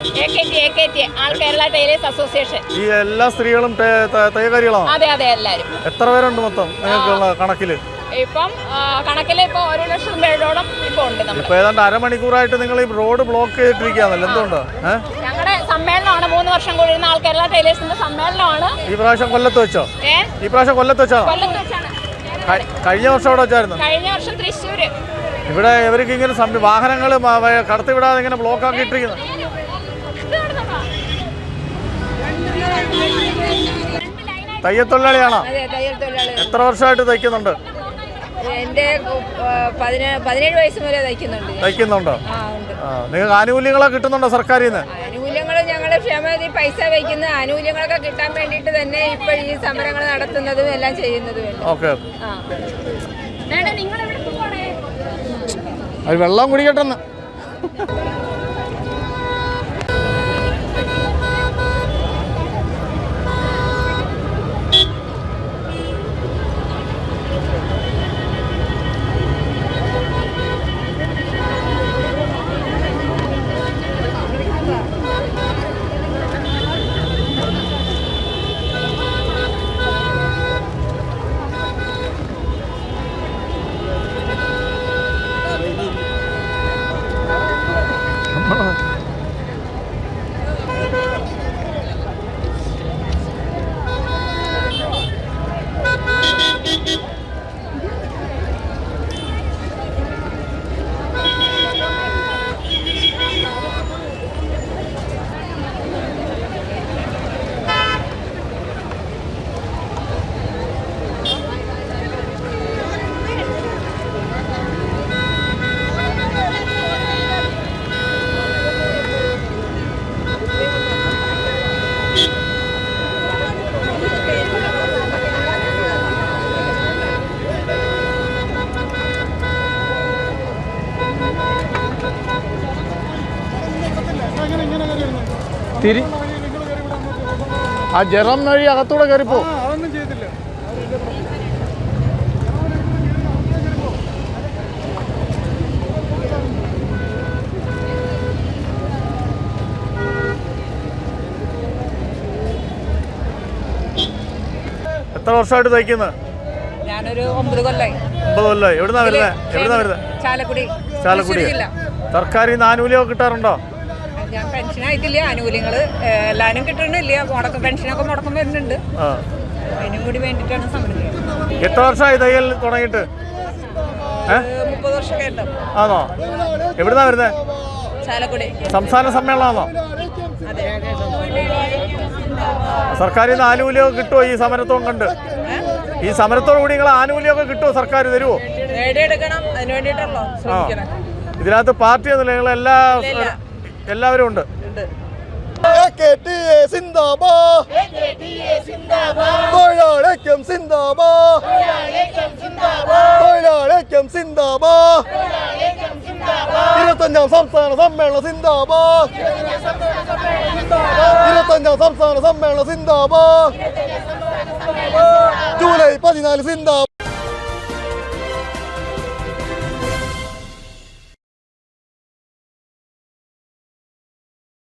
ആൾ Kerala tailors association. ഈ എല്ലാ സ്ത്രീകളും തയ്യൽക്കാരികളാണ്? അതെ അതെ, എല്ലാവരും. എത്ര പേരുണ്ട് മൊത്തം നിങ്ങൾക്കുള്ള കണക്കില്? ഇപ്പം കണക്കിൽ ഇപ്പൊ 1,00,000 പേരോളം ഇപ്പൊ ഉണ്ട്. ഇപ്പൊ ഏതാണ്ട് അരമണിക്കൂറായിട്ട് നിങ്ങൾ ഈ റോഡ് ബ്ലോക്ക് ചെയ്തിട്ടിരിക്കുകയാണല്ലോ, എന്തുകൊണ്ടോ? ഞങ്ങളുടെ സമ്മേളനമാണ് 3 വർഷം കഴിയുന്ന ആൾ കേരള ടൈലേഴ്സിന്റെ സമ്മേളനമാണ്. ഈ പ്രാവശ്യം കൊല്ലത്ത് വെച്ചോ? ഈ പ്രാവശ്യം കൊല്ലത്ത് വെച്ചാണോ? കൊല്ലത്ത് വെച്ചാണ്. കഴിഞ്ഞ വർഷം അവിടെ വെച്ചായിരുന്നു? കഴിഞ്ഞ വർഷം തൃശ്ശൂര്. ഇവിടെ ഇവർക്ക് ഇങ്ങനെ വാഹനങ്ങൾ കടത്തിവിടാതെ ഇങ്ങനെ ബ്ലോക്ക് ആക്കി ഇട്ടിരിക്കുന്നത്. തയ്യത്തൊഴിലാളിയാണോ? എത്ര വർഷമായിട്ട് തയ്ക്കുന്നുണ്ട്? എന്റെ 17 വയസ്സ് വരെ തയ്ക്കുന്നുണ്ടോ? നിങ്ങൾക്ക് ആനുകൂല്യങ്ങളൊക്കെ കിട്ടുന്നുണ്ടോ സർക്കാരിൽ നിന്ന്? ആനുകൂല്യങ്ങൾ ഞങ്ങൾ ക്ഷേമനിധി പൈസ വയ്ക്കുന്ന ആനുകൂല്യങ്ങളൊക്കെ കിട്ടാൻ വേണ്ടിയിട്ട് തന്നെ ഇപ്പൊ ഈ സമരങ്ങൾ നടത്തുന്നതും എല്ലാം ചെയ്യുന്നതും. ഓക്കെ, വെള്ളം കുടിക്കട്ടെന്ന്. ആ ജെറം വഴി അകത്തൂടെ കയറിപ്പോ. അതൊന്നും ചെയ്തില്ല. എത്ര വർഷമായിട്ട് തയ്ക്കുന്നത്? ഞാനൊരു 9 കൊല്ലമായി. 9 കൊല്ലമായി. എവിടുന്നാ വരുന്നത്? ചാലക്കുടി. സർക്കാരിൽ നിന്ന് ആനുകൂല്യമൊക്കെ കിട്ടാറുണ്ടോ? ഞാൻ പെൻഷനായിട്ടില്ല, ആനുകൂല്യങ്ങൾ എല്ലാവരും കിട്ടണില്ല. പെൻഷനൊക്കെ മുടക്കം വരുന്നുണ്ട്. അതിനും കൂടി വേണ്ടിയിട്ടാണ് സമരം ചെയ്യുന്നത്. എത്ര വർഷമായി തയ്യൽ തുടങ്ങിയിട്ട്? 30 വർഷമൊക്കെ ഉണ്ടാവും. ആണോ? എവിടുന്നാ വരുന്നത്? ചാലക്കുടി. സംസ്ഥാന സമ്മേളനമാണോ? അതെ. സർക്കാരിൽ നിന്ന് ആനുകൂല്യമൊക്കെ കിട്ടുമോ ഈ സമരത്തോട് കണ്ട്? ഈ സമരത്തോടു കൂടി നിങ്ങൾ ആനുകൂല്യമൊക്കെ കിട്ടുമോ? സർക്കാർ തരുമോ? നേടിയെടുക്കണം, അതിന് വേണ്ടിയിട്ടല്ലോ ശ്രമിക്കണം. ഇതിനകത്ത് പാർട്ടി ഒന്നുമില്ല, നിങ്ങൾ എല്ലാവരും ഉണ്ട്. സംസ്ഥാന സമ്മേളന സിന്ദാബാദ്. 25ാം സംസ്ഥാന സമ്മേളന സിന്ദാബാദ്. ജൂലൈ 14 സിന്ദാബാദ്.